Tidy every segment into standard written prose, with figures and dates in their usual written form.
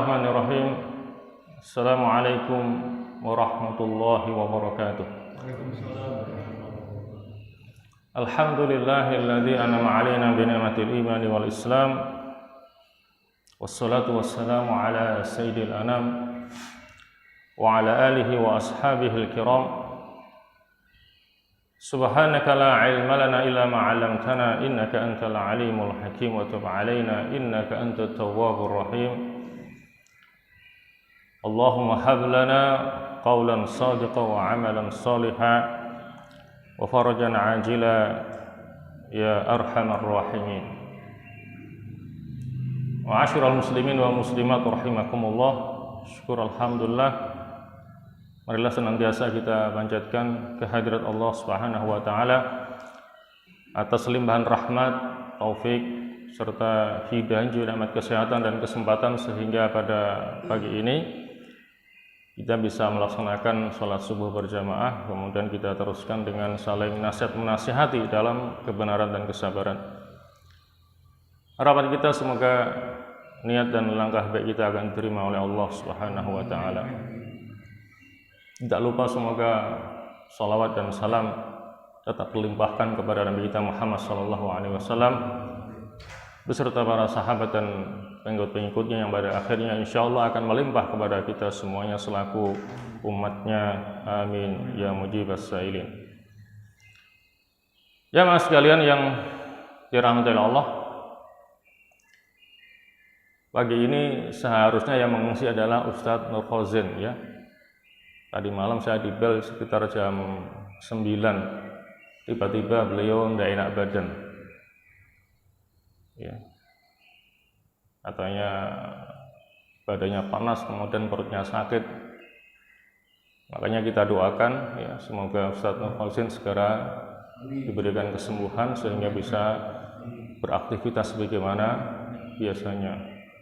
Bismillahirrahmanirrahim. Assalamualaikum warahmatullahi wabarakatuh. Alhamdulillahilladzi an'ama 'alaina bi ni'matil iman wal Islam. Wassalatu wassalamu ala sayyidil anam wa ala alihi wa ashabihil kiram. Subhanaka la ilma lana illa ma 'allamtana innaka antal alimul hakim wa tub 'alaina innaka antat tawwabur rahim. Allahumma hab lana qawlan sadiqan wa 'amalan salihan wa farajan 'ajila ya arhamar rahimin. Wa 'asyiral muslimin wa muslimat rahimakumullah. Syukur alhamdulillah. Marilah senantiasa kita panjatkan kehadirat Allah Subhanahu wa taala atas limpahan rahmat, taufik serta hidayah, nikmat kesehatan dan kesempatan sehingga pada pagi ini kita bisa melaksanakan sholat subuh berjamaah, kemudian kita teruskan dengan saling nasihat menasihati dalam kebenaran dan kesabaran. Harapan kita semoga niat dan langkah baik kita akan diterima oleh Allah Subhanahu wa taala. Tidak lupa semoga salawat dan salam tetap dilimpahkan kepada Nabi kita Muhammad SAW beserta para sahabat dan pengikut-pengikutnya yang pada akhirnya insyaallah akan melimpah kepada kita semuanya selaku umatnya. Amin ya mujibas sa'ilin. Ya mas sekalian yang dirahmati Allah, pagi ini seharusnya yang mengungsi adalah Ustadz Nur Khozin ya. Tadi malam saya di bel sekitar jam 9. Tiba-tiba beliau tidak enak badan. Ya. Katanya badannya panas, kemudian perutnya sakit. Makanya kita doakan ya, semoga Ustadz Nur Khozin segera diberikan kesembuhan sehingga bisa beraktivitas sebagaimana biasanya.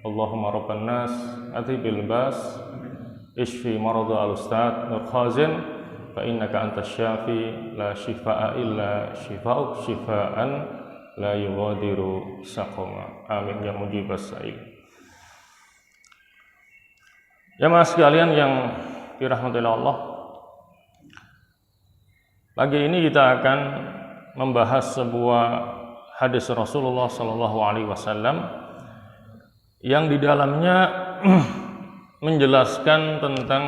Allahumma rabban nas adhibil bas Ishfi marada al-Ustadz Nur Khozin fa innaka antas syafi la shifaa illa shifaa'uk shifaan la yughadiru saqama. Amin ya mujibas sa'il. Ya mas sekalian yang dirahmati Allah, pagi ini kita akan membahas sebuah hadis Rasulullah sallallahu alaihi wasallam yang di dalamnya menjelaskan tentang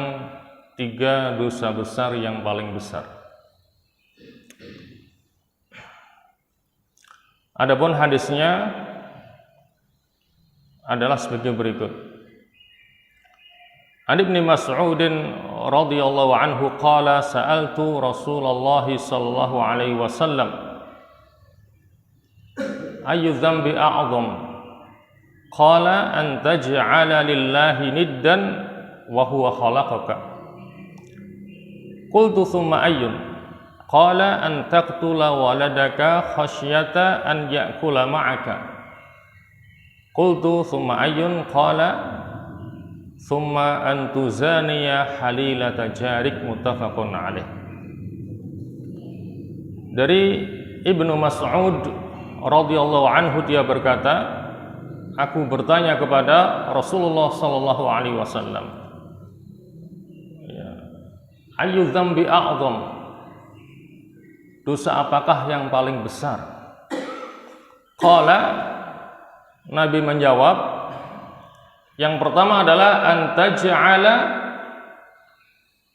3 dosa besar yang paling besar. Adapun hadisnya adalah sebagai berikut. An Ibnu Mas'ud radhiyallahu anhu qala sa'altu Rasulullah sallallahu alaihi wasallam ayyu dzambi a'zam? Qala an taj'ala lillahi niddan wa huwa khalaqaka. Qultu thumma ayyun? Qala an taqtula waladaka khasyata an ya'kula ma'aka. Qultu thumma ayyun? Qala thumma an tuzaniya halilata jarik. Muttafaqun alaih. Dari Ibnu Mas'ud radhiyallahu anhu dia berkata, aku bertanya kepada Rasulullah sallallahu alaihi wasallam, ya, ayyu dzambi a'zam? Dosa apakah yang paling besar? Qala, Nabi menjawab, yang pertama adalah an taj'ala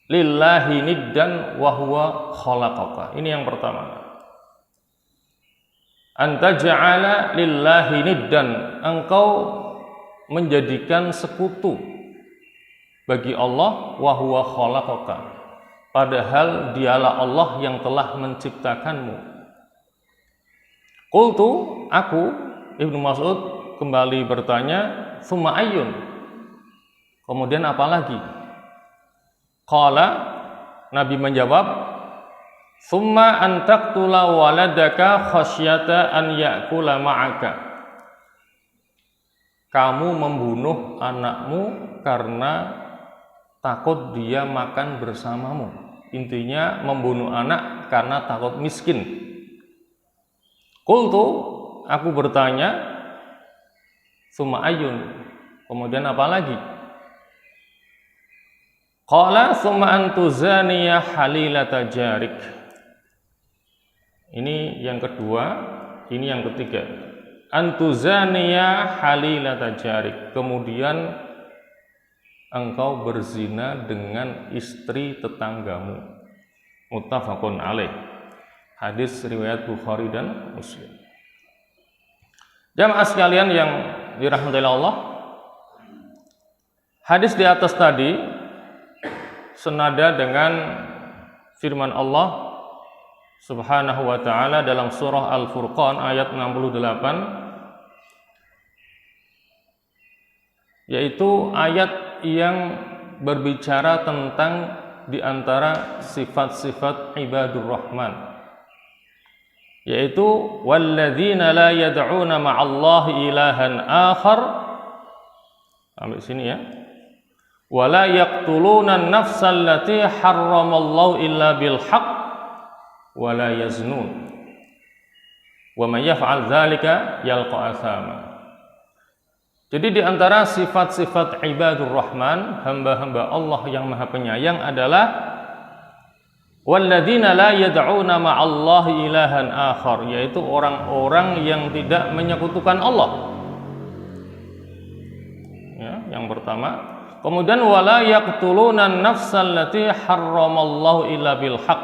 lillahi niddan wa huwa khalaqaka. Ini yang pertama. Anta ja'ala lillahi niddan, engkau menjadikan sekutu bagi Allah, wa huwa khalaqaka, padahal dialah Allah yang telah menciptakanmu. Qultu, aku Ibnu Mas'ud kembali bertanya, summa ayyun? Kemudian apa lagi? Qala, Nabi menjawab, summa an taqtula waladaka khasyata an ya'kula ma'aka. Kamu membunuh anakmu karena takut dia makan bersamamu. Intinya membunuh anak karena takut miskin. Qultu, aku bertanya, summa ayyun? Kemudian apa lagi? Qala thumma antuzaniya halilata jarik. Ini yang kedua, ini yang ketiga. Antuzaniya halilata jarik. Kemudian engkau berzina dengan istri tetanggamu. Muttafaqun alaih. Hadis riwayat Bukhari dan Muslim. Jamaah sekalian yang dirahmati Allah, hadis di atas tadi senada dengan firman Allah Subhanahu wa ta'ala dalam surah Al-Furqan ayat 68, yaitu ayat yang berbicara tentang di antara sifat-sifat ibadur rahman, yaitu walladzina la yad'una ma'allahi ilahan akhar. Sampai sini ya. Wala yaqtuluna an-nafsa allati harramallahu illa bil haqq wala yaznun. Wa may yaf'al dzalika yalqa athama. Jadi di antara sifat-sifat ibadur rahman, hamba-hamba Allah yang Maha Penyayang adalah walladzina la yad'una ma'allahi ilahan akhar, yaitu orang-orang yang tidak menyekutukan Allah. Ya, yang pertama. Kemudian wala yaqtuluna an-nafsal lati harramallahu illa bil haqq,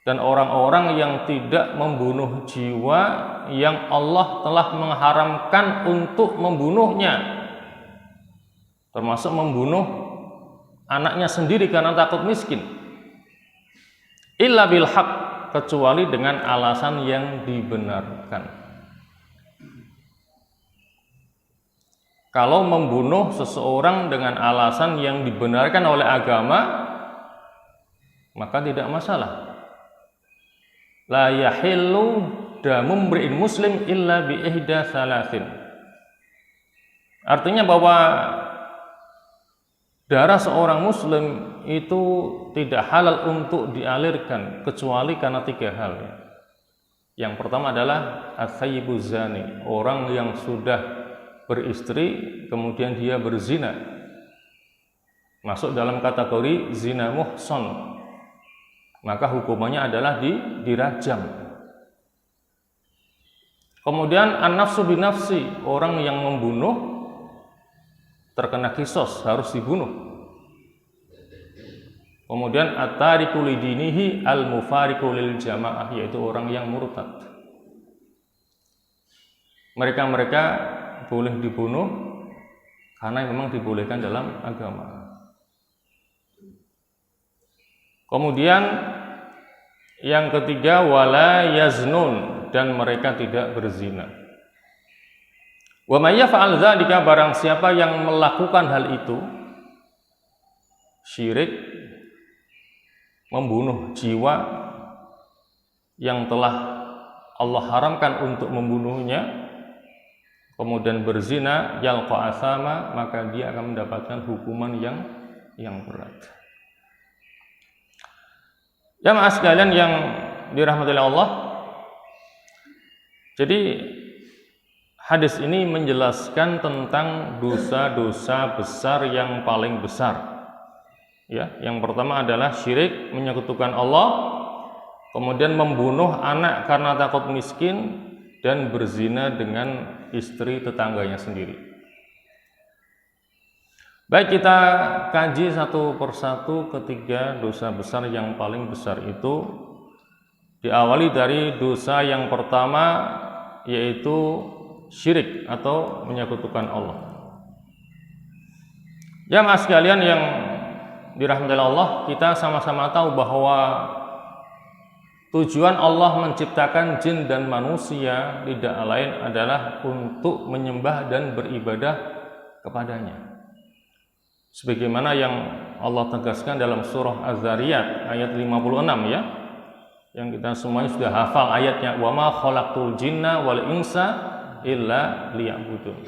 dan orang-orang yang tidak membunuh jiwa yang Allah telah mengharamkan untuk membunuhnya, termasuk membunuh anaknya sendiri karena takut miskin. Illa bil haq, kecuali dengan alasan yang dibenarkan. Kalau membunuh seseorang dengan alasan yang dibenarkan oleh agama, maka tidak masalah. La yahillu damu mri'in muslim illa bi ihda thalathin. Artinya bahwa darah seorang muslim itu tidak halal untuk dialirkan kecuali karena 3 hal. Yang pertama adalah as-sayyibu zani, orang yang sudah beristri kemudian dia berzina, masuk dalam kategori zina muhsan, maka hukumannya adalah dirajam. Kemudian an-nafsu binafsi, orang yang membunuh terkena kisos, harus dibunuh. Kemudian at-tariku lidinihi al-mufariqu lil jamaah, yaitu orang yang murtad. Mereka boleh dibunuh karena memang dibolehkan dalam agama. Kemudian yang ketiga wala yaznun, dan mereka tidak berzina. Wa may yaf'al dzalika, barang siapa yang melakukan hal itu, syirik, membunuh jiwa yang telah Allah haramkan untuk membunuhnya, kemudian berzina, yalqa athama, maka dia akan mendapatkan hukuman yang berat. Jamaah sekalian yang dirahmati Allah, jadi hadis ini menjelaskan tentang dosa-dosa besar yang paling besar. Ya, yang pertama adalah syirik, menyekutukan Allah, kemudian membunuh anak karena takut miskin, dan berzina dengan istri tetangganya sendiri. Baik, kita kaji satu persatu ketiga dosa besar yang paling besar itu. Diawali dari dosa yang pertama, yaitu syirik atau menyekutukan Allah. Jamaah sekalian yang dirahmati Allah, kita sama-sama tahu bahwa tujuan Allah menciptakan jin dan manusia tidak lain adalah untuk menyembah dan beribadah kepadanya. Sebagaimana yang Allah tegaskan dalam surah Az-Zariyat ayat 56 ya. Yang kita semuanya sudah hafal ayatnya, wa ma khalaqtul jinna wal insa illa liya'budun.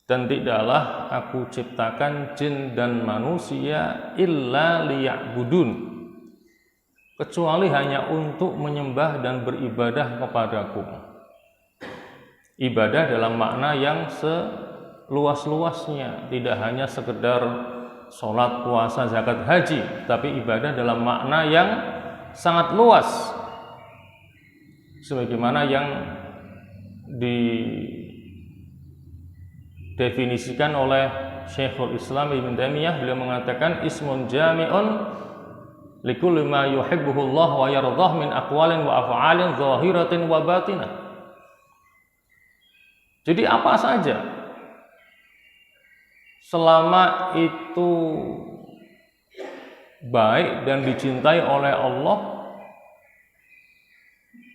Dan tidaklah aku ciptakan jin dan manusia illa liya'budun, kecuali hanya untuk menyembah dan beribadah kepadaku. Ibadah dalam makna yang seluas-luasnya, tidak hanya sekedar sholat, puasa, zakat, haji, tapi ibadah dalam makna yang sangat luas, sebagaimana yang didefinisikan oleh Syekhul Islam Ibn Taimiyah. Beliau mengatakan ismun jami'un likulli ma yuhibbuhu Allah wa yardah min aqwalin wa af'alin zahiratin wa batinah. Jadi apa saja selama itu baik dan dicintai oleh Allah,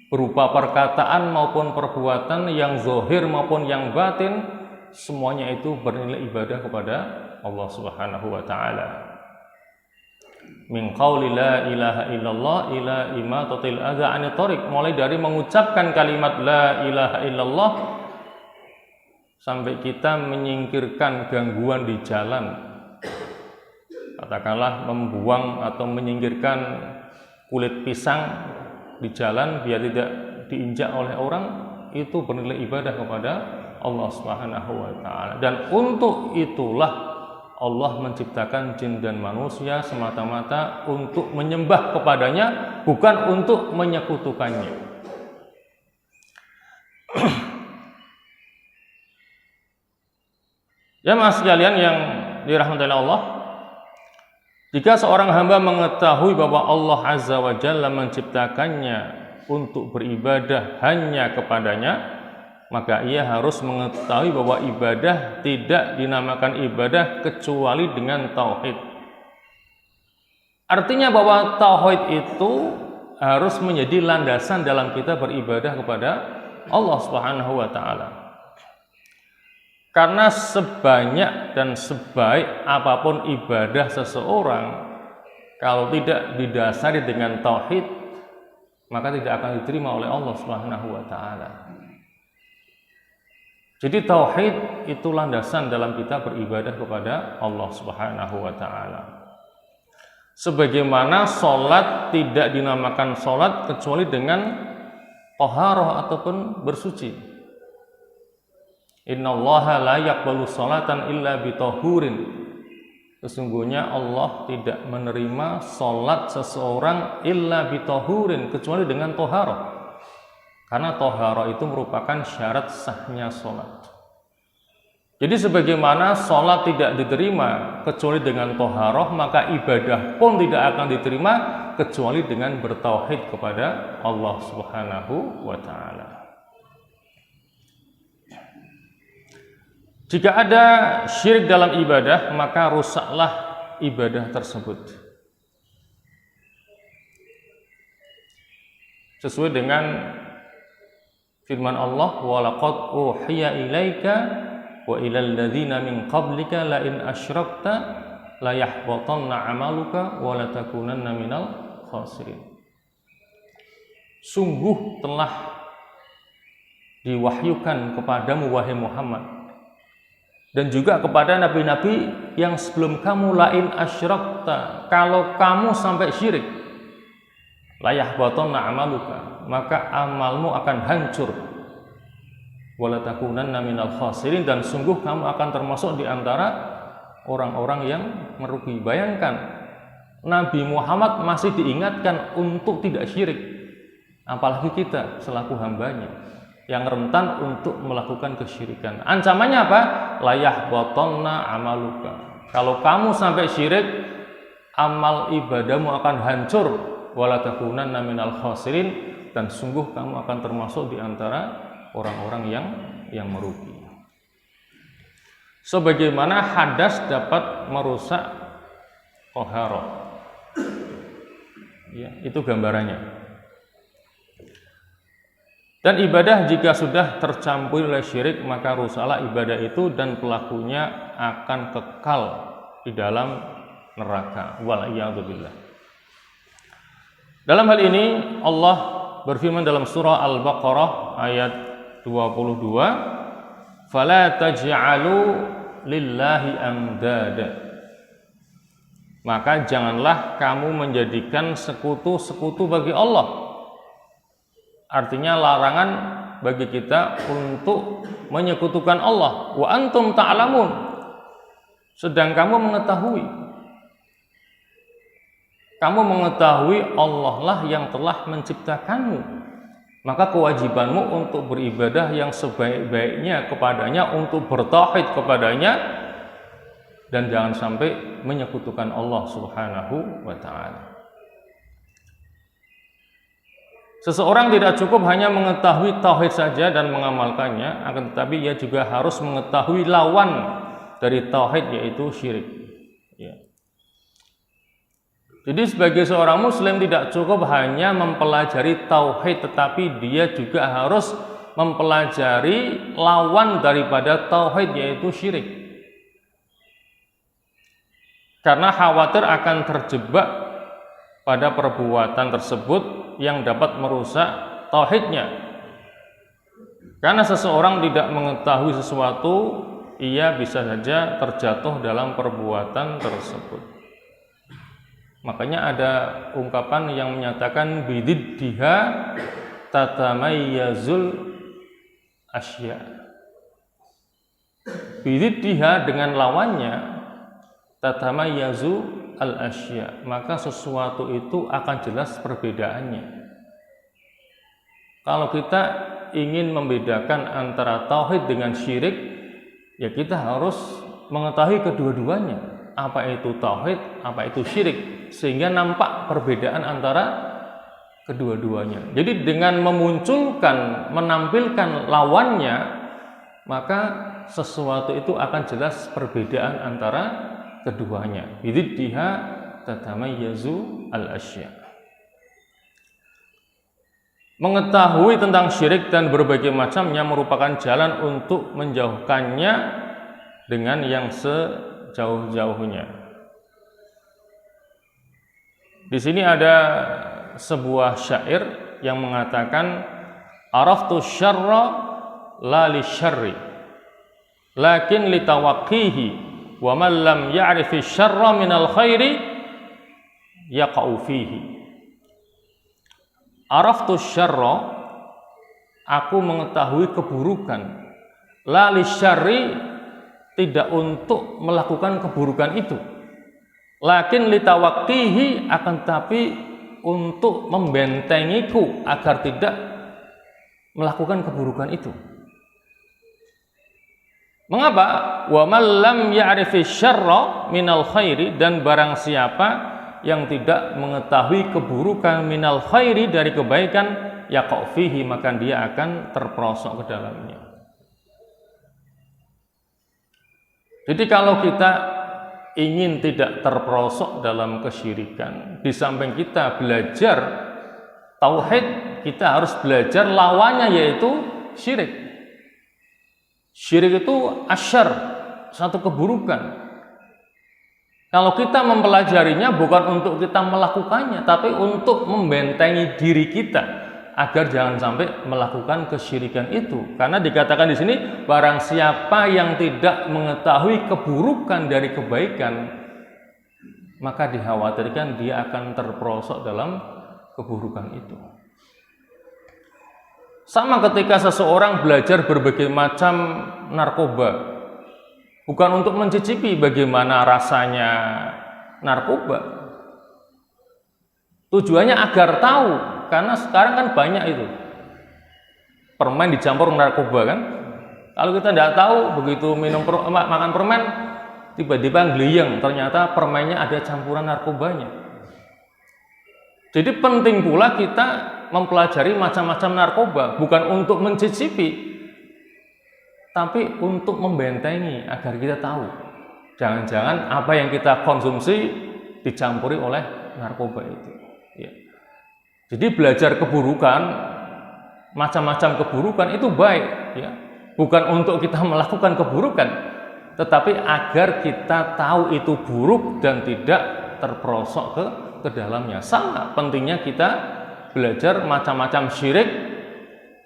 berupa perkataan maupun perbuatan yang zahir maupun yang batin, semuanya itu bernilai ibadah kepada Allah Subhanahu wa taala. Min qauli la ilaha illallah ila imatatil adza 'anit thariq, mulai dari mengucapkan kalimat la ilaha illallah sampai kita menyingkirkan gangguan di jalan, katakanlah membuang atau menyingkirkan kulit pisang di jalan biar tidak diinjak oleh orang, itu bernilai ibadah kepada Allah Subhanahu wa taala. Dan untuk itulah Allah menciptakan jin dan manusia semata-mata untuk menyembah kepadanya, bukan untuk menyekutukannya. Ya mas sekalian yang dirahmati Allah, jika seorang hamba mengetahui bahwa Allah Azza wa Jalla menciptakannya untuk beribadah hanya kepadanya, maka ia harus mengetahui bahwa ibadah tidak dinamakan ibadah kecuali dengan tauhid. Artinya bahwa tauhid itu harus menjadi landasan dalam kita beribadah kepada Allah Subhanahu wa taala. Karena sebanyak dan sebaik apapun ibadah seseorang, kalau tidak didasari dengan tauhid, maka tidak akan diterima oleh Allah Subhanahu wa taala. Jadi tauhid itu landasan dalam kita beribadah kepada Allah Subhanahu wa taala. Sebagaimana salat tidak dinamakan salat kecuali dengan taharah ataupun bersuci. Innallaha la yaqbalu sholatan illa bitahurin. Sesungguhnya Allah tidak menerima salat seseorang illa bitahurin, kecuali dengan taharah. Karena taharah itu merupakan syarat sahnya salat. Jadi sebagaimana salat tidak diterima kecuali dengan taharah, maka ibadah pun tidak akan diterima kecuali dengan bertauhid kepada Allah Subhanahu wa taala. Jika ada syirik dalam ibadah, maka rusaklah ibadah tersebut. Sesuai dengan firman Allah, "Wa laqad uhiya ilaika wa ilal ladzina min qablika la in asyrakta la yahbatanna 'amaluka wa la takunanna minal khasirin." Sungguh telah diwahyukan kepadamu wahai Muhammad, dan juga kepada nabi-nabi yang sebelum kamu, lain asyrakta, kalau kamu sampai syirik, la yahbatanna amaluka, maka amalmu akan hancur, wala takunanna minal khasirin, dan sungguh kamu akan termasuk di antara orang-orang yang merugi. Bayangkan, Nabi Muhammad masih diingatkan untuk tidak syirik, apalagi kita selaku hambanya yang rentan untuk melakukan kesyirikan. Ancamannya apa? La yahbatanna amaluka. Kalau kamu sampai syirik, amal ibadahmu akan hancur, wala takunanna minal khasirin, dan sungguh kamu akan termasuk di antara orang-orang yang merugi. Sebagaimana hadas dapat merusak taharah. Ya, itu gambarannya. Dan ibadah jika sudah tercampur oleh syirik, maka rusaklah ibadah itu dan pelakunya akan kekal di dalam neraka. Wal'iyadzubillah. Dalam hal ini Allah berfirman dalam surah Al-Baqarah ayat 22, "Fala taj'alu lillahi andada." Maka janganlah kamu menjadikan sekutu-sekutu bagi Allah. Artinya larangan bagi kita untuk menyekutukan Allah. Wa antum ta'lamun. Sedang kamu mengetahui. kamu mengetahui Allah lah yang telah menciptakanmu, maka kewajibanmu untuk beribadah yang sebaik-baiknya kepadanya, untuk bertauhid kepadanya, dan jangan sampai menyekutukan Allah Subhanahu wa ta'ala. Seseorang tidak cukup hanya mengetahui tauhid saja dan mengamalkannya, akan tetapi ia juga harus mengetahui lawan dari tauhid, yaitu syirik. Ya. Jadi sebagai seorang muslim tidak cukup hanya mempelajari tauhid, tetapi dia juga harus mempelajari lawan daripada tauhid, yaitu syirik. Karena khawatir akan terjebak pada perbuatan tersebut yang dapat merusak tauhidnya. Karena seseorang tidak mengetahui sesuatu, ia bisa saja terjatuh dalam perbuatan tersebut. Makanya ada ungkapan yang menyatakan bididdiha tatamayyazul asya. Bididdiha dengan lawannya tatamayyazu al asya, maka sesuatu itu akan jelas perbedaannya. Kalau kita ingin membedakan antara tauhid dengan syirik, ya kita harus mengetahui kedua-duanya. Apa itu tauhid, apa itu syirik, sehingga nampak perbedaan antara kedua-duanya. Jadi dengan menampilkan lawannya, maka sesuatu itu akan jelas perbedaan antara keduanya. Bididdiha tatamayyazu al-asya. Mengetahui tentang syirik dan berbagai macamnya merupakan jalan untuk menjauhkannya dengan yang sejauh-jauhnya. Di sini ada sebuah syair yang mengatakan, araftu syarra la li syarri lakin li tawaqqihi wa man lam ya'rifi syarra minal khairi yaqa'u fihi. Araftu syarra, aku mengetahui keburukan, la li syarri, tidak untuk melakukan keburukan itu, lakin litawaqqihi, akan tapi untuk membentengiku agar tidak melakukan keburukan itu. Mengapa? Wa man lam ya'rifi syarra minal khairi, dan barang siapa yang tidak mengetahui keburukan minal khairi, dari kebaikan, yaqa'u fihi, maka dia akan terperosok ke dalamnya. Jadi kalau kita ingin tidak terperosok dalam kesyirikan, di samping kita belajar tauhid, kita harus belajar lawannya, yaitu syirik. Syirik itu asyar, satu keburukan. Kalau kita mempelajarinya bukan untuk kita melakukannya, tapi untuk membentengi diri kita agar jangan sampai melakukan kesyirikan itu. Karena dikatakan di sini, barang siapa yang tidak mengetahui keburukan dari kebaikan, maka dikhawatirkan dia akan terperosok dalam keburukan itu. Sama ketika seseorang belajar berbagai macam narkoba, bukan untuk mencicipi bagaimana rasanya narkoba, tujuannya agar tahu. Karena sekarang kan banyak itu permen dicampur narkoba kan. Kalau kita tidak tahu, begitu makan permen, tiba-tiba ngeliyeng, ternyata permennya ada campuran narkobanya. Jadi penting pula kita mempelajari macam-macam narkoba, bukan untuk mencicipi, tapi untuk membentengi agar kita tahu. Jangan-jangan apa yang kita konsumsi dicampuri oleh narkoba itu. Ya. Jadi belajar keburukan, macam-macam keburukan itu baik, ya. Bukan untuk kita melakukan keburukan, tetapi agar kita tahu itu buruk dan tidak terperosok ke dalamnya. Sama pentingnya kita belajar macam-macam syirik,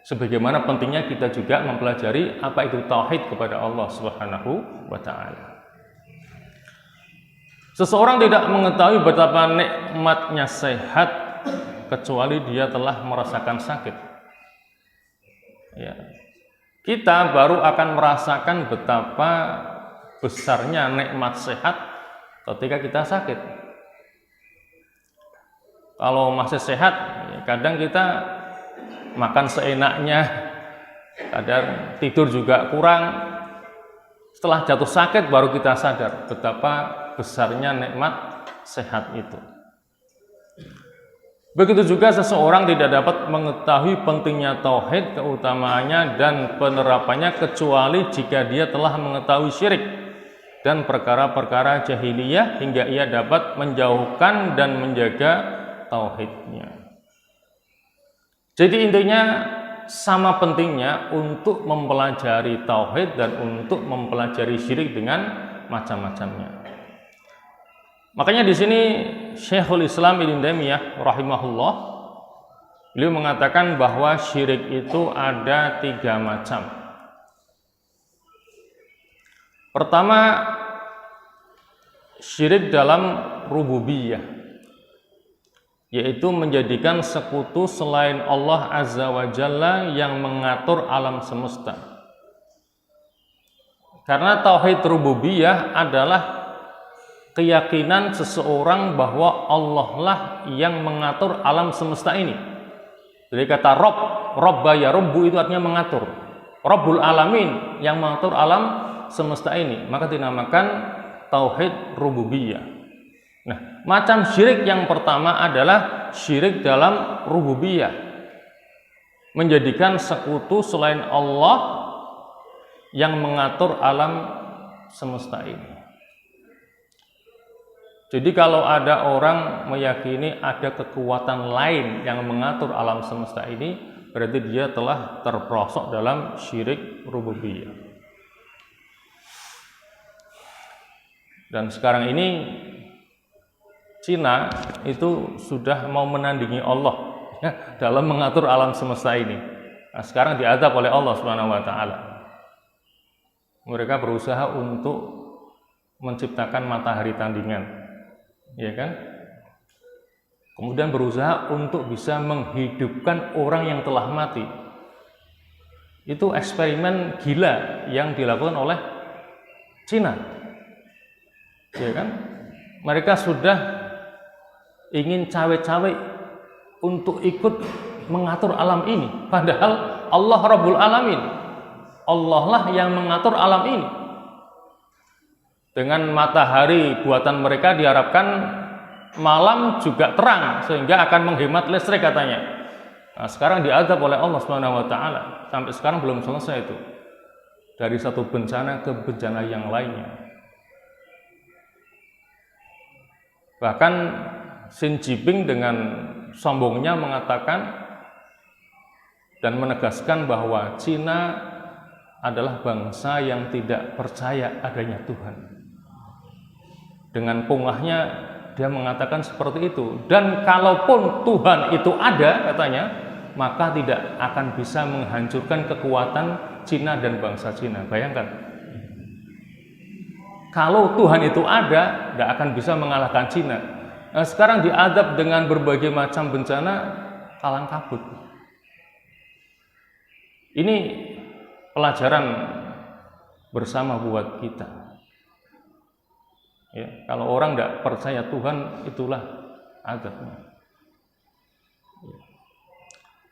sebagaimana pentingnya kita juga mempelajari apa itu tauhid kepada Allah Subhanahu wa ta'ala. Seseorang tidak mengetahui betapa nikmatnya sehat kecuali dia telah merasakan sakit. Ya. Kita baru akan merasakan betapa besarnya nikmat sehat ketika kita sakit. Kalau masih sehat, kadang kita makan seenaknya, kadang tidur juga kurang. Setelah jatuh sakit baru kita sadar betapa besarnya nikmat sehat itu. Begitu juga seseorang tidak dapat mengetahui pentingnya tauhid, keutamaannya dan penerapannya kecuali jika dia telah mengetahui syirik dan perkara-perkara jahiliyah hingga ia dapat menjauhkan dan menjaga tauhidnya. Jadi intinya sama pentingnya untuk mempelajari tauhid dan untuk mempelajari syirik dengan macam-macamnya. Makanya di sini Syekhul Islam Ibnu Taimiyah rahimahullah, beliau mengatakan bahwa syirik itu ada 3 macam. Pertama, syirik dalam rububiyah, yaitu menjadikan sekutu selain Allah Azza wa Jalla yang mengatur alam semesta. Karena tauhid rububiyah adalah keyakinan seseorang bahwa Allah lah yang mengatur alam semesta ini. Jadi kata Rob, Robba ya Robbu itu artinya mengatur. Rabbul Alamin yang mengatur alam semesta ini, maka dinamakan tauhid rububiyah. Nah, macam syirik yang pertama adalah syirik dalam rububiyah, menjadikan sekutu selain Allah yang mengatur alam semesta ini. Jadi kalau ada orang meyakini ada kekuatan lain yang mengatur alam semesta ini, berarti dia telah terperosok dalam syirik rububiyah. Dan sekarang ini Cina itu sudah mau menandingi Allah ya, dalam mengatur alam semesta ini. Nah, sekarang diazab oleh Allah Subhanahu wa taala. Mereka berusaha untuk menciptakan matahari tandingan. Ya kan? Kemudian berusaha untuk bisa menghidupkan orang yang telah mati. Itu eksperimen gila yang dilakukan oleh Cina. Ya kan? Mereka sudah ingin cawe-cawe untuk ikut mengatur alam ini, padahal Allah Rabbul Alamin. Allah lah yang mengatur alam ini. Dengan matahari buatan mereka diharapkan malam juga terang sehingga akan menghemat listrik katanya. Nah, sekarang diazab oleh Allah Subhanahu wa taala. Sampai sekarang belum selesai itu. Dari satu bencana ke bencana yang lainnya. Bahkan Xi Jinping dengan sombongnya mengatakan dan menegaskan bahwa Cina adalah bangsa yang tidak percaya adanya Tuhan. Dengan pongahnya dia mengatakan seperti itu. Dan kalaupun Tuhan itu ada katanya, maka tidak akan bisa menghancurkan kekuatan Cina dan bangsa Cina. Bayangkan, kalau Tuhan itu ada, tidak akan bisa mengalahkan Cina. Nah, sekarang diadab dengan berbagai macam bencana, kalang kabut. Ini pelajaran bersama buat kita. Ya, kalau orang tidak percaya Tuhan, itulah azabnya.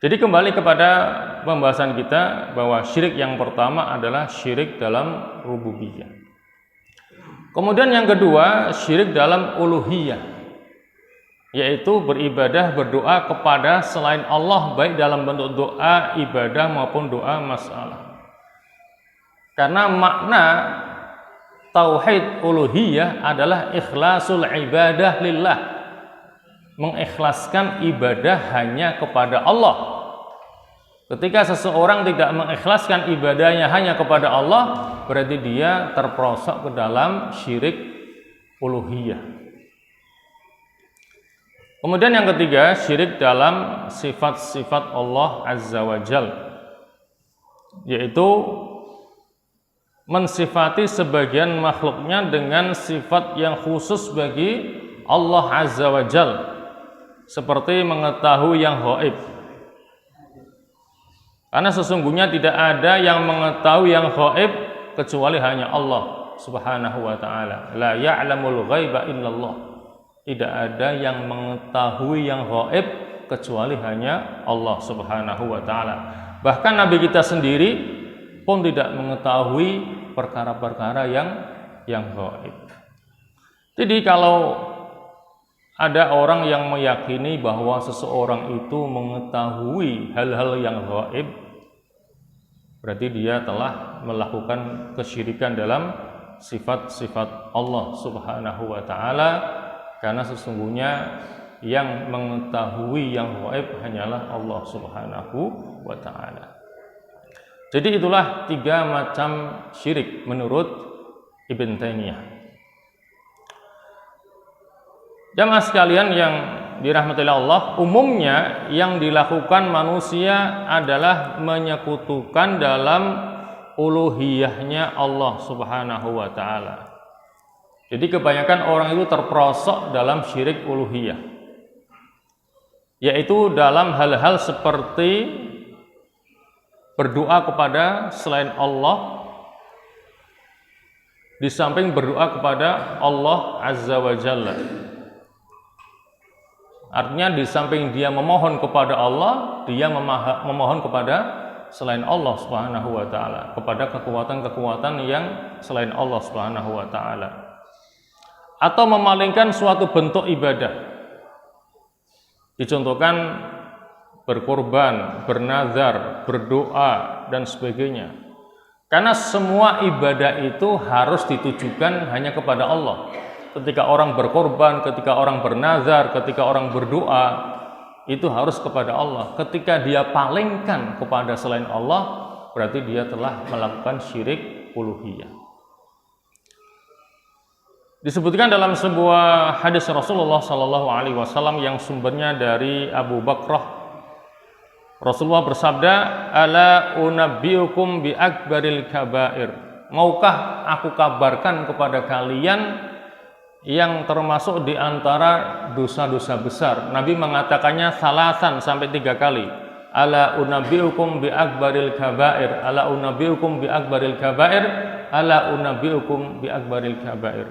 Jadi kembali kepada pembahasan kita bahwa syirik yang pertama adalah syirik dalam rububiyah. Kemudian yang kedua, syirik dalam uluhiyah, yaitu beribadah, berdoa kepada selain Allah, baik dalam bentuk doa, ibadah maupun doa masalah. Karena makna tauhid uluhiyah adalah ikhlasul ibadah lillah, mengikhlaskan ibadah hanya kepada Allah. Ketika seseorang tidak mengikhlaskan ibadahnya hanya kepada Allah, berarti dia terperosok ke dalam syirik uluhiyah. Kemudian yang ketiga, syirik dalam sifat-sifat Allah Azza wa Jal, yaitu mensifati sebagian makhluknya dengan sifat yang khusus bagi Allah Azza wa Jal, seperti mengetahui yang ghaib. Karena sesungguhnya tidak ada yang mengetahui yang ghaib kecuali hanya Allah Subhanahu wa ta'ala. La ya'lamul ghaiba illallah. tidak ada yang mengetahui yang gaib kecuali hanya Allah Subhanahu wa taala. Bahkan Nabi kita sendiri pun tidak mengetahui perkara-perkara yang gaib. Jadi kalau ada orang yang meyakini bahwa seseorang itu mengetahui hal-hal yang gaib, berarti dia telah melakukan kesyirikan dalam sifat-sifat Allah Subhanahu wa taala, karena sesungguhnya yang mengetahui yang gaib hanyalah Allah Subhanahu wa taala. Jadi itulah 3 macam syirik menurut Ibn Taimiyah. Jamaah sekalian yang dirahmati Allah, umumnya yang dilakukan manusia adalah menyekutukan dalam uluhiyahnya Allah Subhanahu wa taala. Jadi kebanyakan orang itu terperosok dalam syirik uluhiyah, yaitu dalam hal-hal seperti berdoa kepada selain Allah, di samping berdoa kepada Allah Azza wa Jalla. Artinya di samping dia memohon kepada Allah, dia memohon kepada selain Allah Subhanahu wa taala, kepada kekuatan-kekuatan yang selain Allah Subhanahu wa taala. Atau memalingkan suatu bentuk ibadah. Dicontohkan berkorban, bernazar, berdoa dan sebagainya. Karena semua ibadah itu harus ditujukan hanya kepada Allah. Ketika orang berkorban, ketika orang bernazar, ketika orang berdoa, itu harus kepada Allah. Ketika dia palingkan kepada selain Allah, berarti dia telah melakukan syirik uluhiyah. Disebutkan dalam sebuah hadis Rasulullah SAW yang sumbernya dari Abu Bakrah, Rasulullah bersabda, "Ala unabbiukum bi akbaril kabair." Maukah aku kabarkan kepada kalian yang termasuk di antara dosa-dosa besar? Nabi mengatakannya salasan sampai 3 kali. Ala unabbiukum bi akbaril kabair, ala unabbiukum bi akbaril kabair, ala unabbiukum bi akbaril kabair.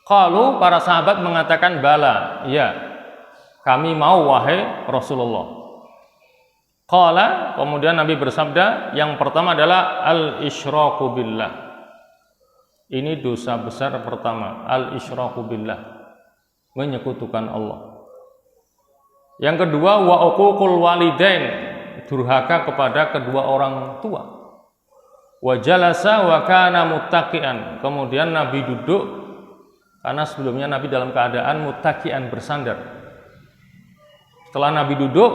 Qalu, para sahabat mengatakan bala, ya, kami mau wahai Rasulullah. Qala, kemudian Nabi bersabda, yang pertama adalah al-isyraku billah. Ini dosa besar pertama, al-isyraku billah, menyekutukan Allah. Yang kedua, wa uququl walidain, durhaka kepada kedua orang tua. Wa jalasa wa kana muttaqian, kemudian Nabi duduk, karena sebelumnya Nabi dalam keadaan muttaqian, bersandar. Setelah Nabi duduk,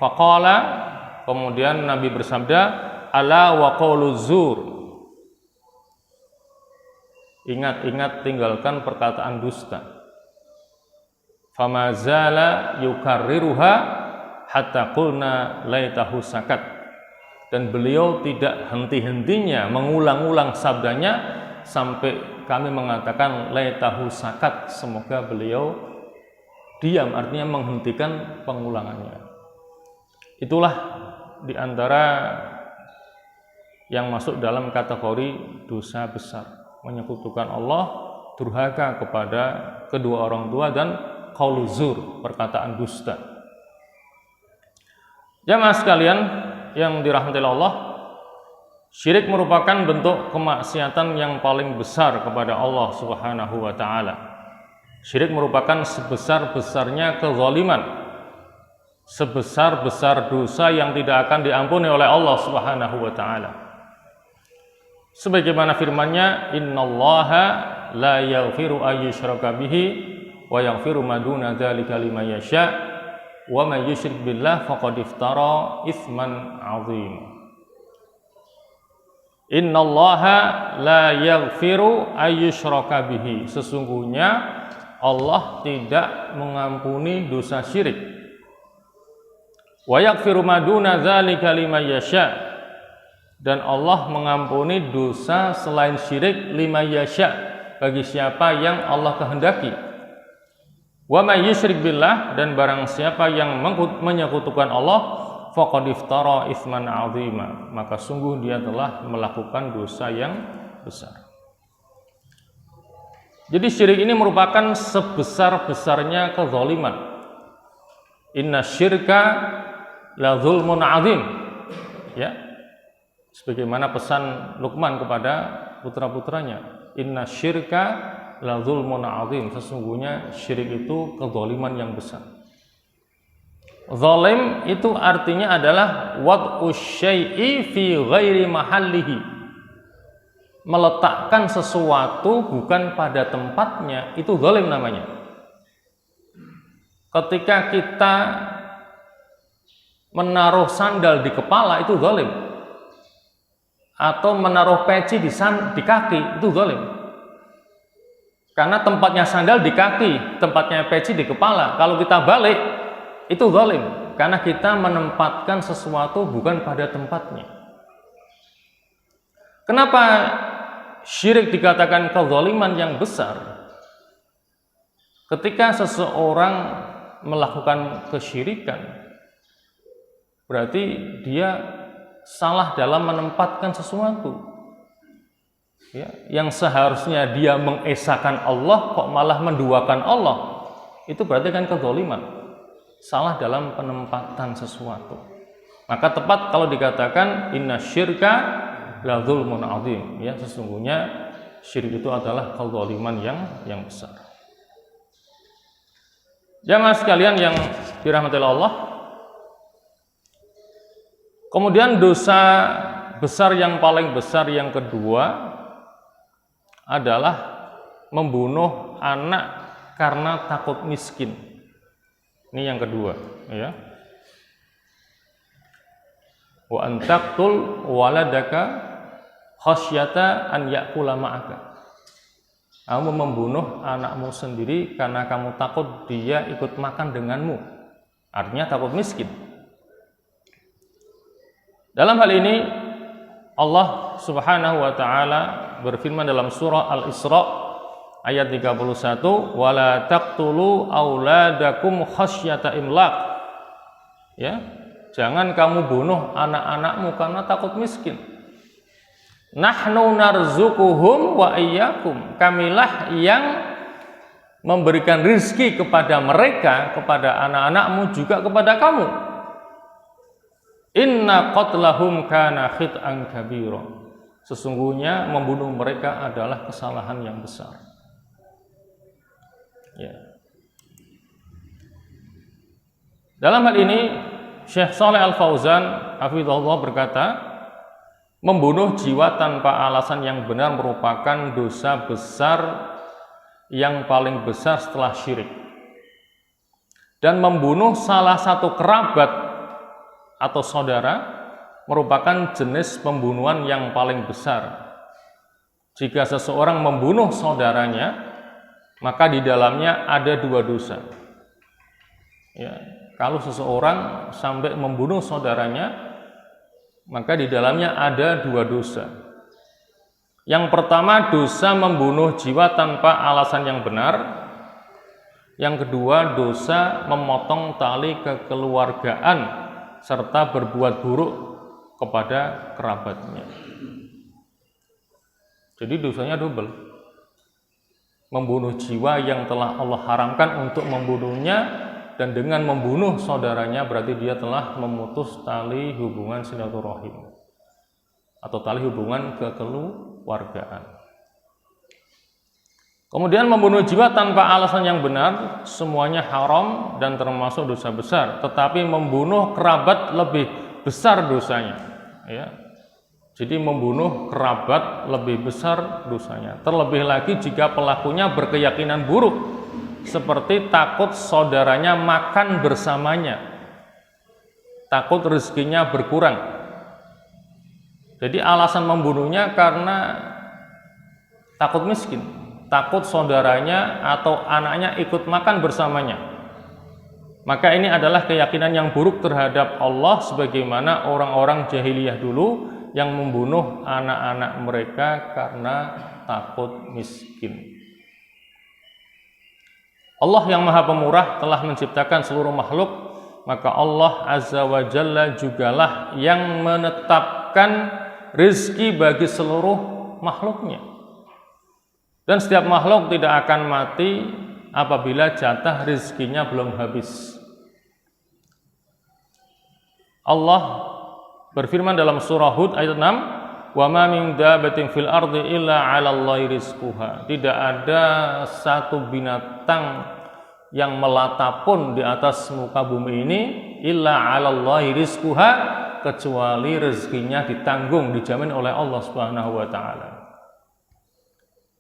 faqala, kemudian Nabi bersabda, ala wa qaulu zur. Ingat-ingat, tinggalkan perkataan dusta. Fama zala yukarriruha hatta qulna laitahu sakat. Dan beliau tidak henti-hentinya mengulang-ulang sabdanya sampai kami mengatakan laitahu sakat, semoga beliau diam, artinya menghentikan pengulangannya. Itulah di antara yang masuk dalam kategori dosa besar, menyekutukan Allah, durhaka kepada kedua orang tua, dan qaulu zur, perkataan dusta. Jamaah sekalian yang dirahmati Allah, syirik merupakan bentuk kemaksiatan yang paling besar kepada Allah Subhanahu wa taala. Syirik merupakan sebesar-besarnya kezaliman, sebesar-besar dosa yang tidak akan diampuni oleh Allah Subhanahu wa taala. Sebagaimana firman-Nya, innallaha la yaghfiru ayyushraka bihi wa yaghfiru ma duna dzalika liman yasha wa may yusyrik billah faqad iftara itsman 'azim. Innallaha la yaghfiru ayyushraka bihi, sesungguhnya Allah tidak mengampuni dosa syirik. Wa yaghfiru ma duna dzalika liman yasha, dan Allah mengampuni dosa selain syirik liman yasha, bagi siapa yang Allah kehendaki. Wa may yusyrik billah, dan barang siapa yang menyekutukan Allah, faqad iftara itsman 'azima, maka sungguh dia telah melakukan dosa yang besar. Jadi syirik ini merupakan sebesar-besarnya kezaliman. Inna syirka la zulmun azim. Ya. Sebagaimana pesan Luqman kepada putra-putranya, inna syirka la zulmun azim. Sesungguhnya syirik itu kezaliman yang besar. Zalim itu artinya adalah wad'u syai'i fi ghairi mahallihi. Meletakkan sesuatu bukan pada tempatnya, itu zalim namanya. Ketika kita menaruh sandal di kepala, itu zalim. Atau menaruh peci di kaki, itu zalim. Karena tempatnya sandal di kaki, tempatnya peci di kepala. Kalau kita balik, itu zalim. Karena kita menempatkan sesuatu bukan pada tempatnya. Kenapa syirik dikatakan kezaliman yang besar? Ketika seseorang melakukan kesyirikan, berarti dia salah dalam menempatkan sesuatu. Ya, yang seharusnya dia mengesahkan Allah kok malah menduakan Allah. Itu berarti kan kezaliman. Salah dalam penempatan sesuatu. Maka tepat kalau dikatakan inna syirka la zulmun azim, ya, sesungguhnya syirik itu adalah kezaliman yang besar. Jamaah sekalian yang dirahmati Allah, kemudian dosa besar yang paling besar yang kedua adalah membunuh anak karena takut miskin. Ini yang kedua, ya. Wa antaqtul waladaka khasyata an ya'kula ma'aka. Kamu membunuh anakmu sendiri karena kamu takut dia ikut makan denganmu. Artinya takut miskin. Dalam hal ini Allah Subhanahu wa taala berfirman dalam surah Al-Isra ayat 31, wala taqtulu auladakum khasyata imlaq. Ya, jangan kamu bunuh anak-anakmu karena takut miskin. Nahnu narzukuhum wa iyyakum. Kamilah yang memberikan rizki kepada mereka, kepada anak-anakmu, juga kepada kamu. Inna qatlahum kana khit'an kabira. Sesungguhnya membunuh mereka adalah kesalahan yang besar. Ya. Dalam hal ini Syekh Shalih Al-Fauzan hafizahullah berkata, membunuh jiwa tanpa alasan yang benar merupakan dosa besar yang paling besar setelah syirik. Dan membunuh salah satu kerabat atau saudara merupakan jenis pembunuhan yang paling besar. Jika seseorang membunuh saudaranya, maka di dalamnya ada dua dosa. Ya, kalau seseorang sampai membunuh saudaranya, maka di dalamnya ada dua dosa. Yang pertama, dosa membunuh jiwa tanpa alasan yang benar. Yang kedua, dosa memotong tali kekeluargaan serta berbuat buruk kepada kerabatnya. Jadi dosanya double. Membunuh jiwa yang telah Allah haramkan untuk membunuhnya, dan dengan membunuh saudaranya berarti dia telah memutus tali hubungan silaturahim atau tali hubungan kekeluargaan. Kemudian membunuh jiwa tanpa alasan yang benar semuanya haram dan termasuk dosa besar, tetapi membunuh kerabat lebih besar dosanya, ya. Jadi membunuh kerabat lebih besar dosanya. Terlebih lagi jika pelakunya berkeyakinan buruk, seperti takut saudaranya makan bersamanya, takut rezekinya berkurang. Jadi alasan membunuhnya karena takut miskin, takut saudaranya atau anaknya ikut makan bersamanya. Maka ini adalah keyakinan yang buruk terhadap Allah, sebagaimana orang-orang jahiliyah dulu yang membunuh anak-anak mereka karena takut miskin. Allah yang Maha Pemurah telah menciptakan seluruh makhluk, maka Allah Azza wa Jalla jugalah yang menetapkan rezeki bagi seluruh makhluknya. Dan setiap makhluk tidak akan mati apabila jatah rezekinya belum habis. Allah berfirman dalam surah Hud ayat 6, "Wa ma min dabbatin fil ardi illa 'alallahi rizquha." Tidak ada satu binatang yang melata pun di atas muka bumi ini illa 'alallahi rizquha, kecuali rezekinya ditanggung, dijamin oleh Allah Subhanahu wa taala.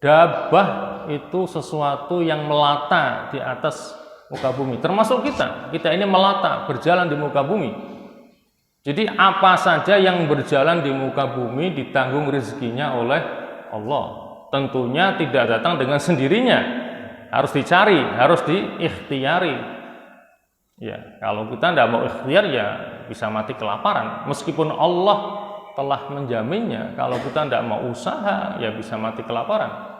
Dabbah itu sesuatu yang melata di atas muka bumi, termasuk kita. Kita ini melata, berjalan di muka bumi. Jadi apa saja yang berjalan di muka bumi ditanggung rezekinya oleh Allah. Tentunya tidak datang dengan sendirinya. Harus dicari, harus diikhtiari. Ya, kalau kita tidak mau ikhtiar ya bisa mati kelaparan. Meskipun Allah telah menjaminnya, kalau kita tidak mau usaha ya bisa mati kelaparan.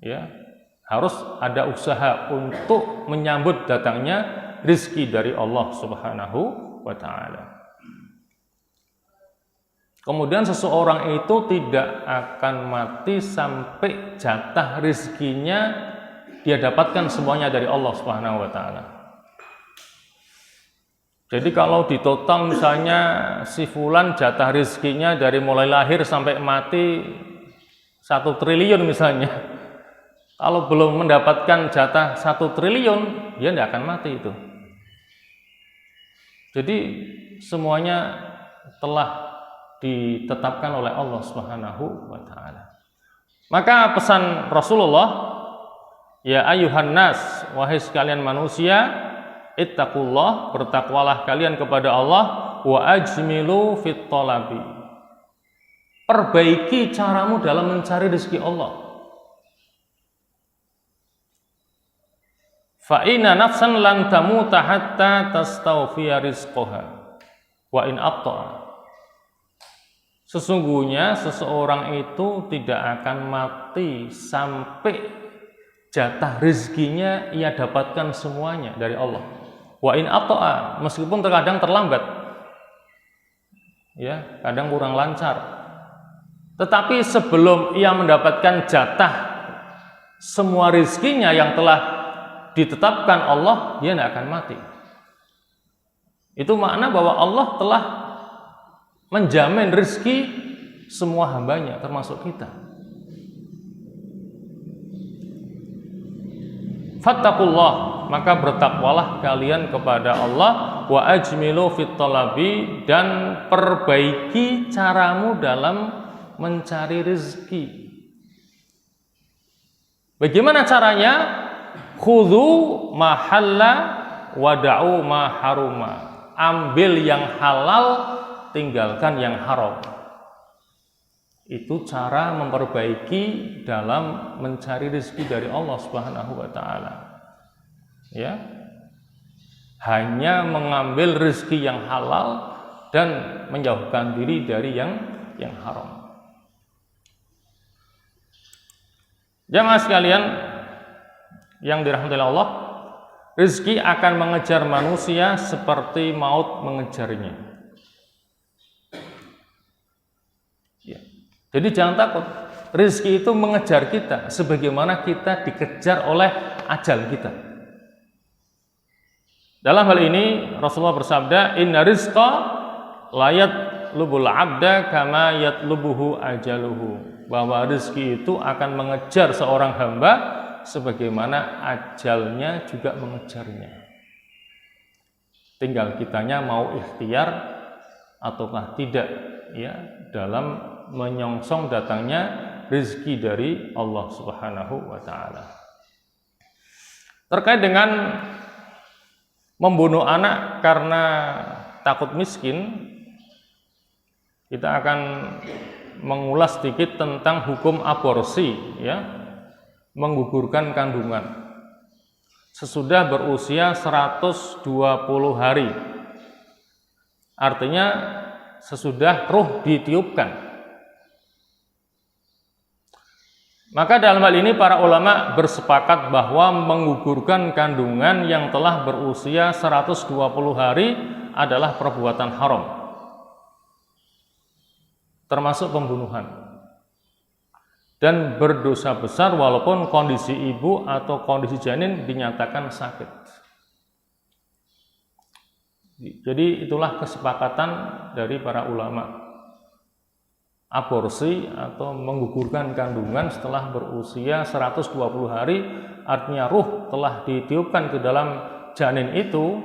Ya, harus ada usaha untuk menyambut datangnya rezeki dari Allah Subhanahu wa ta'ala. Kemudian seseorang itu tidak akan mati sampai jatah rezekinya dia dapatkan semuanya dari Allah Subhanahu wa ta'ala. Jadi kalau di total misalnya si fulan jatah rezekinya dari mulai lahir sampai mati 1 triliun misalnya, kalau belum mendapatkan jatah 1 triliun, dia tidak akan mati itu. Jadi semuanya telah ditetapkan oleh Allah Subhanahu wa taala. Maka pesan Rasulullah, ya ayuhan nas, wahai sekalian manusia, ittaqullah, bertakwalah kalian kepada Allah, wa ajmilu fit talabi. Perbaiki caramu dalam mencari rezeki Allah. Fa inna nafsan lan tamuta hatta tastawfiya rizqaha wa in abta'a. Sesungguhnya seseorang itu tidak akan mati sampai jatah rezekinya ia dapatkan semuanya dari Allah. Wa in abta'a, meskipun terkadang terlambat. Ya, kadang kurang lancar. Tetapi sebelum ia mendapatkan jatah semua rezekinya yang telah ditetapkan Allah, dia tidak akan mati. Itu makna bahwa Allah telah menjamin rezeki semua hambanya, termasuk kita. Fattaqullah, maka bertakwalah kalian kepada Allah, wa ajmilu fit talabi, dan perbaiki caramu dalam mencari rezeki. Bagaimana caranya? Khudhu ma halla wada'u ma haruma. Ambil yang halal, tinggalkan yang haram. Itu cara memperbaiki dalam mencari rezeki dari Allah Subhanahu wa taala. Ya. Hanya mengambil rezeki yang halal dan menjauhkan diri dari yang haram. Jamaah sekalian yang dirahmati Allah, rezeki akan mengejar manusia seperti maut mengejarnya. Ya. Jadi jangan takut, rezeki itu mengejar kita sebagaimana kita dikejar oleh ajal kita. Dalam hal ini Rasulullah bersabda, inna rizqa la yatlubul abda kama yatlubuhu ajaluhu, bahwa rezeki itu akan mengejar seorang hamba sebagaimana ajalnya juga mengejarnya. Tinggal kitanya mau ikhtiar ataukah tidak, ya, dalam menyongsong datangnya rezeki dari Allah Subhanahu wa taala. Terkait dengan membunuh anak karena takut miskin, kita akan mengulas sedikit tentang hukum aborsi, ya, menggugurkan kandungan sesudah berusia 120 hari. Artinya sesudah ruh ditiupkan. Maka dalam hal ini para ulama bersepakat bahwa menggugurkan kandungan yang telah berusia 120 hari adalah perbuatan haram, termasuk pembunuhan. dan berdosa besar walaupun kondisi ibu atau kondisi janin dinyatakan sakit. Jadi itulah kesepakatan dari para ulama. Aborsi atau menggugurkan kandungan setelah berusia 120 hari, artinya ruh telah ditiupkan ke dalam janin itu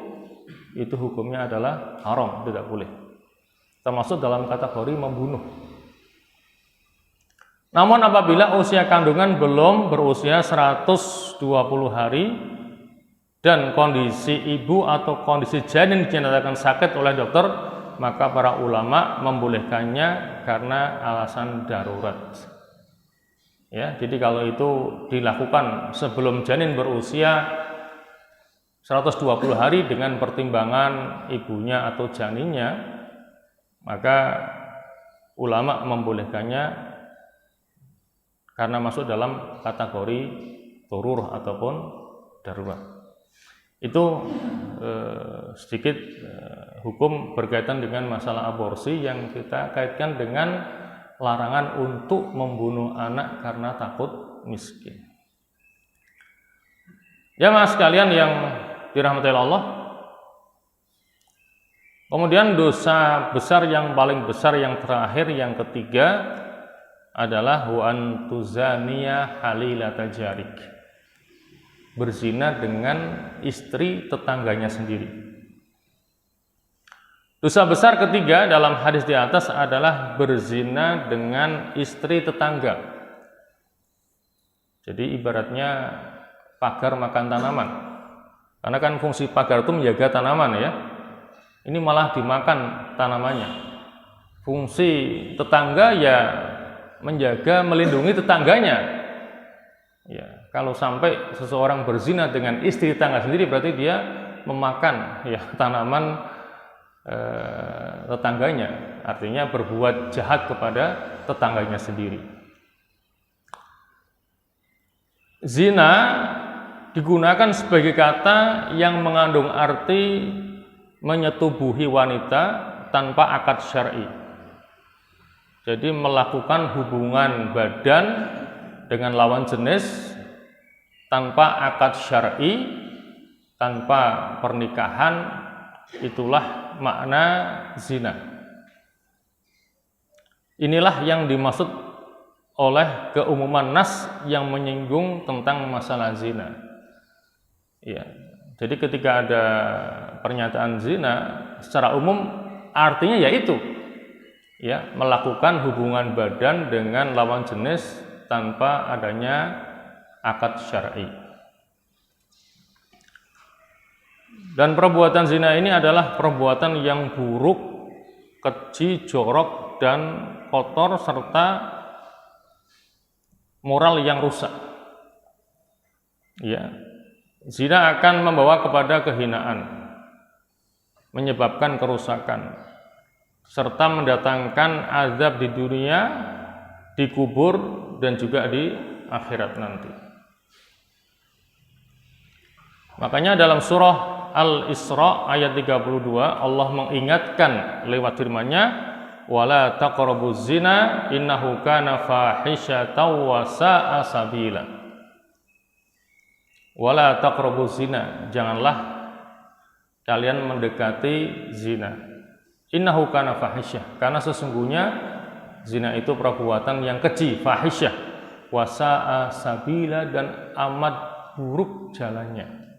hukumnya adalah haram, tidak boleh. Termasuk dalam kategori membunuh. Namun apabila usia kandungan belum berusia 120 hari dan kondisi ibu atau kondisi janin dinyatakan sakit oleh dokter, maka para ulama membolehkannya karena alasan darurat. Ya, jadi kalau itu dilakukan sebelum janin berusia 120 hari dengan pertimbangan ibunya atau janinnya, maka ulama membolehkannya karena masuk dalam kategori darurah ataupun darurat. Itu sedikit hukum berkaitan dengan masalah aborsi yang kita kaitkan dengan larangan untuk membunuh anak karena takut miskin. Ya mas sekalian yang dirahmati Allah, kemudian dosa besar yang paling besar yang terakhir, yang ketiga adalah wa antuzaniya halilata jarik, berzina dengan istri tetangganya sendiri. Dosa besar ketiga dalam hadis di atas adalah berzina dengan istri tetangga. Jadi ibaratnya pagar makan tanaman. Karena kan fungsi pagar itu menjaga tanaman ya. Ini malah dimakan tanamannya. Fungsi tetangga ya menjaga, melindungi tetangganya. Ya, kalau sampai seseorang berzina dengan istri tetangga sendiri berarti dia memakan ya tanaman tetangganya, artinya berbuat jahat kepada tetangganya sendiri. Zina digunakan sebagai kata yang mengandung arti menyetubuhi wanita tanpa akad syar'i. Jadi melakukan hubungan badan dengan lawan jenis tanpa akad syar'i, tanpa pernikahan, itulah makna zina. Inilah yang dimaksud oleh keumuman nas yang menyinggung tentang masalah zina. Ya, jadi ketika ada pernyataan zina secara umum artinya yaitu ya melakukan hubungan badan dengan lawan jenis tanpa adanya akad syar'i. Dan perbuatan zina ini adalah perbuatan yang buruk, keji, jorok, dan kotor serta moral yang rusak. Ya, zina akan membawa kepada kehinaan, menyebabkan kerusakan, serta mendatangkan azab di dunia, di kubur, dan juga di akhirat nanti. Makanya dalam surah Al-Isra ayat 32 Allah mengingatkan lewat firman-Nya, wala taqrabuz zina innahu kana fahisyatan wa sa'a sabila. Wala taqrabuz zina, janganlah kalian mendekati zina. Innahu kana fahisyah, karena sesungguhnya zina itu perbuatan yang keji, fahisyah, wa sa'a sabila, dan amat buruk jalannya.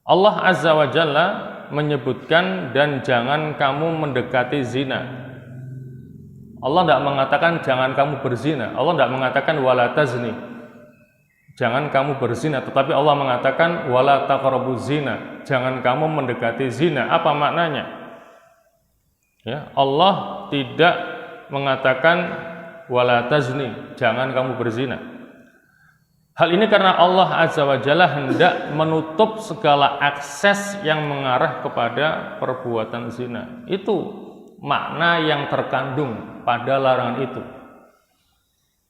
Allah Azza wa Jalla menyebutkan dan jangan kamu mendekati zina. Allah tidak mengatakan jangan kamu berzina. Allah tidak mengatakan wala tazni, jangan kamu berzina. Tetapi Allah mengatakan wala taqrabuz zina, jangan kamu mendekati zina. Apa maknanya? Ya, Allah tidak mengatakan wala tazni, jangan kamu berzina. Hal ini karena Allah Azza wa Jalla hendak menutup segala akses yang mengarah kepada perbuatan zina. Itu makna yang terkandung pada larangan itu.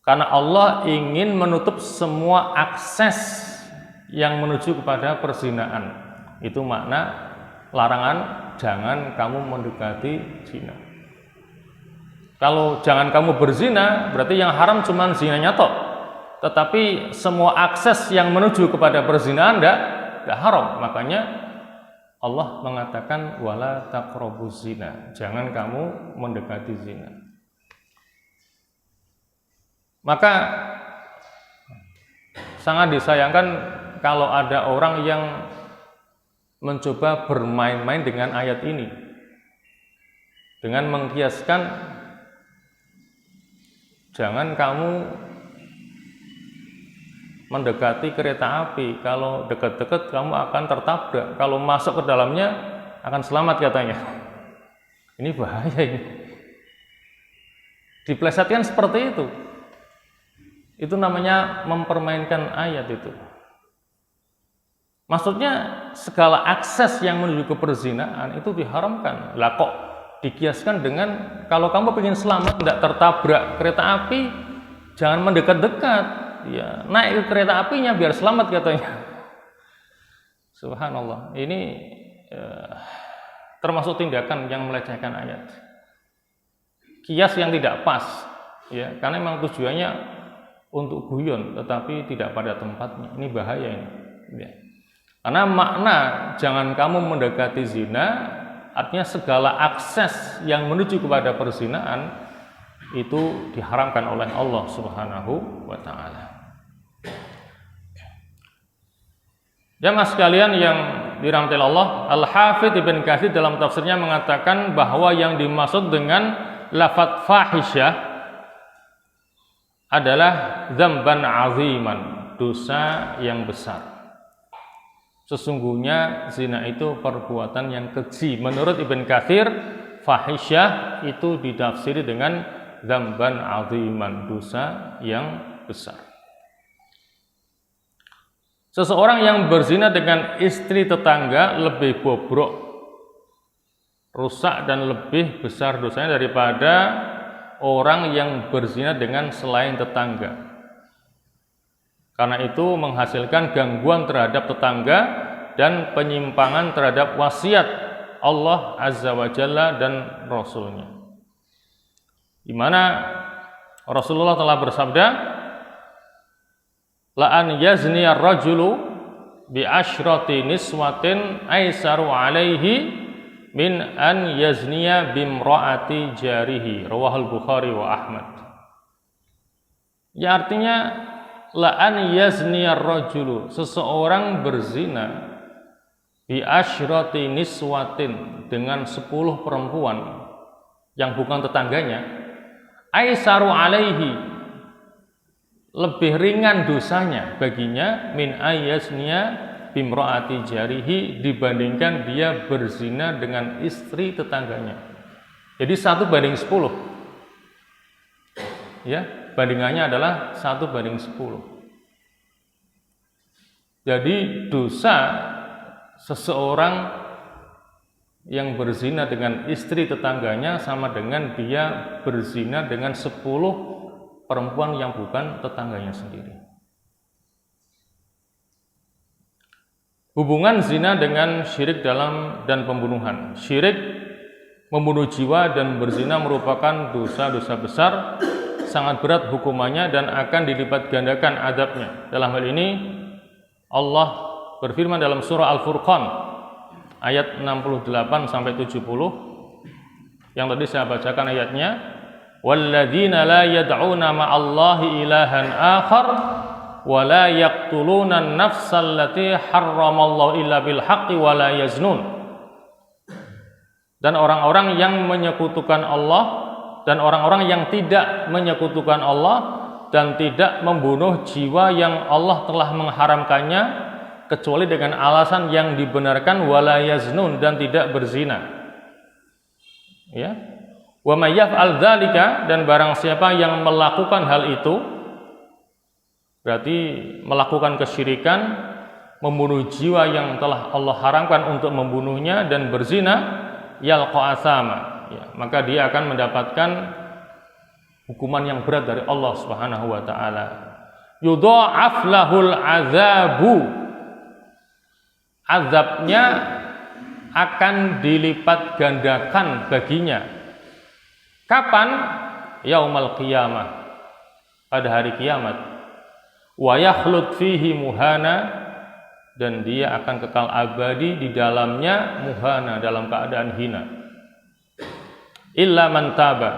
Karena Allah ingin menutup semua akses yang menuju kepada perzinaan. Itu makna larangan jangan kamu mendekati zina. Kalau jangan kamu berzina, berarti yang haram cuma zinanya tok. Tetapi semua akses yang menuju kepada perzinahan enggak haram. Makanya Allah mengatakan wala taqrabuz zina. Jangan kamu mendekati zina. Maka sangat disayangkan kalau ada orang yang mencoba bermain-main dengan ayat ini dengan mengkiaskan jangan kamu mendekati kereta api, kalau dekat-dekat kamu akan tertabrak, kalau masuk ke dalamnya akan selamat katanya. Ini bahaya ini. Diplesetkan seperti itu. Itu namanya mempermainkan ayat itu. Maksudnya segala akses yang menuju ke perzinahan itu diharamkan. Lah kok dikiaskan dengan kalau kamu ingin selamat tidak tertabrak kereta api, jangan mendekat-dekat. Ya, naik ke kereta apinya biar selamat katanya. Subhanallah. Ini termasuk tindakan yang melecehkan ayat. Kias yang tidak pas, ya, karena memang tujuannya untuk guyon, tetapi tidak pada tempatnya. Ini bahaya ini. Ya. Karena makna jangan kamu mendekati zina, artinya segala akses yang menuju kepada perzinahan itu diharamkan oleh Allah Subhanahu wa Ta'ala. Jamaah sekalian yang dirahmati Allah, Al-Hafidz Ibnu Katsir dalam tafsirnya mengatakan bahwa yang dimaksud dengan lafadz fahisyah adalah dzamban aziman, dosa yang besar. Sesungguhnya zina itu perbuatan yang keji. Menurut Ibnu Katsir, fahisyah itu ditafsiri dengan dzamban aziman, dosa yang besar. Seseorang yang berzina dengan istri tetangga lebih bobrok, rusak dan lebih besar dosanya daripada orang yang berzina dengan selain tetangga. Karena itu menghasilkan gangguan terhadap tetangga dan penyimpangan terhadap wasiat Allah Azza wa Jalla dan Rasulnya. Di mana Rasulullah telah bersabda, la an yazni ar-rajulu bi asyrati niswatin aisaru alaihi min an yazniya bimraati jarihi, rawahul Bukhari wa Ahmad. Ya, artinya la an yazni ar-rajulu, seseorang berzina bi asyrati niswatin dengan 10 perempuan yang bukan tetangganya, aisaru alaihi, lebih ringan dosanya baginya min ayasnya bimraati jarihi, dibandingkan dia berzina dengan istri tetangganya. Jadi 1:10. Ya, bandingannya adalah 1:10. Jadi dosa seseorang yang berzina dengan istri tetangganya sama dengan dia berzina dengan 10 perempuan yang bukan tetangganya sendiri. Hubungan zina dengan syirik dan pembunuhan. Syirik, membunuh jiwa, dan berzina merupakan dosa-dosa besar, sangat berat hukumannya dan akan dilipat gandakan azabnya. Dalam hal ini Allah berfirman dalam surah Al-Furqan ayat 68 sampai 70 yang tadi saya bacakan ayatnya. Walladzina la yad'una ma'allahi ilahan akhar wa la yaqtuluna an-nafsa allati harramallahu illa bil haqqi wa la yaznun. Dan orang-orang yang menyekutukan Allah dan orang-orang yang tidak menyekutukan Allah dan tidak membunuh jiwa yang Allah telah mengharamkannya kecuali dengan alasan yang dibenarkan, wa la yaznun, dan tidak berzina. Ya. Wa may yaf'al dzalika, dan barang siapa yang melakukan hal itu, berarti melakukan kesyirikan, membunuh jiwa yang telah Allah haramkan untuk membunuhnya dan berzina, yalqa asama, ya, maka dia akan mendapatkan hukuman yang berat dari Allah Subhanahu wa taala. Yudha'af lahul azabu, azabnya akan dilipat gandakan baginya. Kapan? Yaumal qiyamah, pada hari kiamat. Wa yakhlud fihi muhana, dan dia akan kekal abadi di dalamnya muhana, dalam keadaan hina. Illa man taba,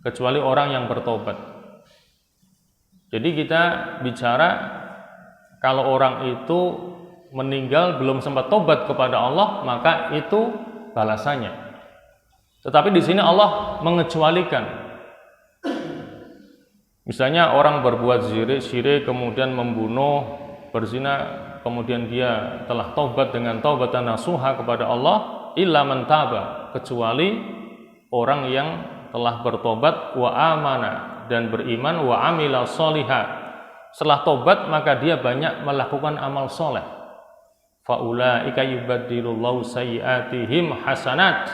kecuali orang yang bertobat. Jadi kita bicara kalau orang itu meninggal belum sempat tobat kepada Allah, maka itu balasannya. Tetapi di sini Allah mengecualikan. Misalnya orang berbuat syirik kemudian membunuh, berzina, kemudian dia telah taubat dengan taubatan nasuha kepada Allah, illa man taba, kecuali orang yang telah bertobat, wa amana, dan beriman, wa amila sholiha. Setelah tobat maka dia banyak melakukan amal soleh. Faulaika yubaddilullahu sayyiatihim hasanat,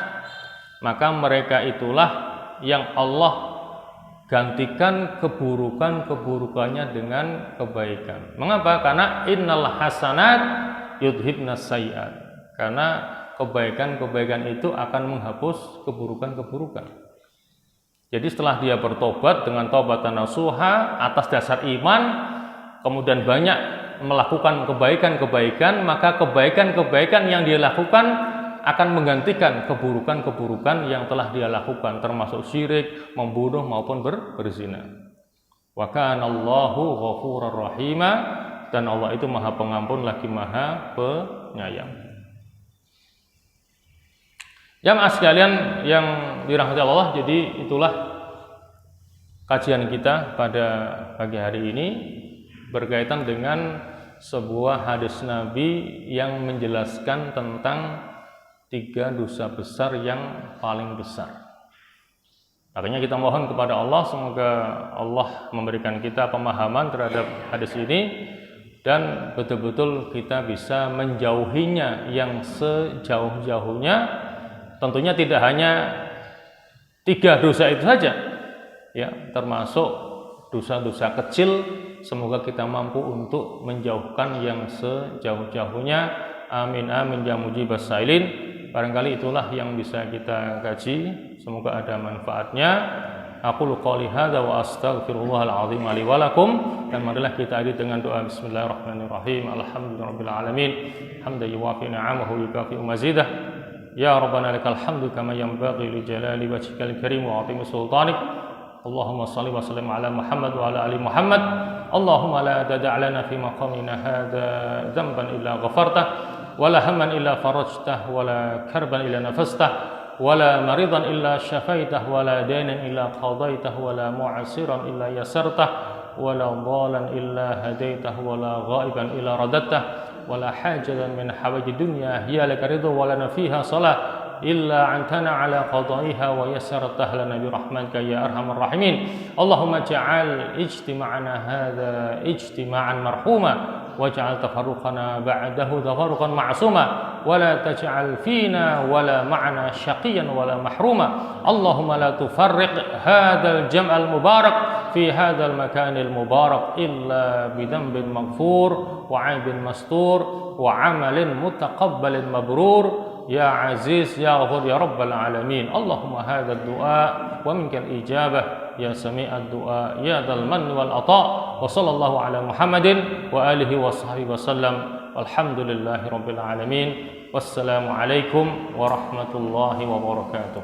maka mereka itulah yang Allah gantikan keburukan-keburukannya dengan kebaikan. Mengapa? Karena innal hasanat yudhibnas sayyiat. Karena kebaikan-kebaikan itu akan menghapus keburukan-keburukan. Jadi setelah dia bertobat dengan taubatan nasuha atas dasar iman, kemudian banyak melakukan kebaikan-kebaikan, maka kebaikan-kebaikan yang dia lakukan akan menggantikan keburukan-keburukan yang telah dia lakukan, termasuk syirik, membunuh maupun berzina. Wa kana Allahu ghafurur rahima, dan Allah itu Maha Pengampun lagi Maha Penyayang. Jamaah sekalian yang dirahmati Allah, jadi itulah kajian kita pada pagi hari ini berkaitan dengan sebuah hadis Nabi yang menjelaskan tentang 3 dosa besar yang paling besar. Makanya kita mohon kepada Allah, semoga Allah memberikan kita pemahaman terhadap hadis ini dan betul-betul kita bisa menjauhinya yang sejauh-jauhnya. Tentunya tidak hanya 3 dosa itu saja, ya, termasuk dosa-dosa kecil. Semoga kita mampu untuk menjauhkan yang sejauh-jauhnya. Amin amin ya mujibas sailin. Barangkali itulah yang bisa kita kaji. Semoga ada manfaatnya. Aqulu qouli hadza wa astaghfirullahal azim li wa lakum. Dan marilah kita akhiri dengan doa bismillahirrahmanirrahim. Alhamdulillahirabbil alamin. Hamdan yuwafi ni'amahu yukafi mazidah. Ya Rabbana lakal hamdu kama yanbaghi li jalali wajhikal karim wa 'azimi sultanik. Allahumma shalli wa sallim ala Muhammad wa ala ali Muhammad. Allahumma la tada' lana fi maqamina hadza dhanban illa ghafartah, wa la hamman illa farajtah, wa la karban illa nafastah, wa la maridan illa syafaitah, wa la daynan illa qadaitah, wa la mu'asiran illa yasartah, wa la dhalan illa hadaitah, wa la ghaiban illa radattah. ولا حاجة من حوائج الدنيا هي لك رضا ولنا فيها صلاة إلا عنتنا على قضائها ويسرتها لنا برحمتك يا أرحم الراحمين. اللهم اجعل اجتماعنا هذا اجتماعا مرحوما واجعل تفرقنا بعده تفرقا معصوما ولا تجعل فينا ولا معنا شقيا ولا محروما. اللهم لا تفرق هذا الجمع المبارك في هذا المكان المبارك إلا بذنب مغفور وعيب مستور وعمل متقبل مبرور يا عزيز يا غفور يا رب العالمين. اللهم هذا الدعاء ومنك الإجابة يا سميع الدعاء يا ذا المن والعطاء. وصلى الله على محمد وآله وصحبه وسلم والحمد لله رب العالمين. والسلام عليكم ورحمة الله وبركاته.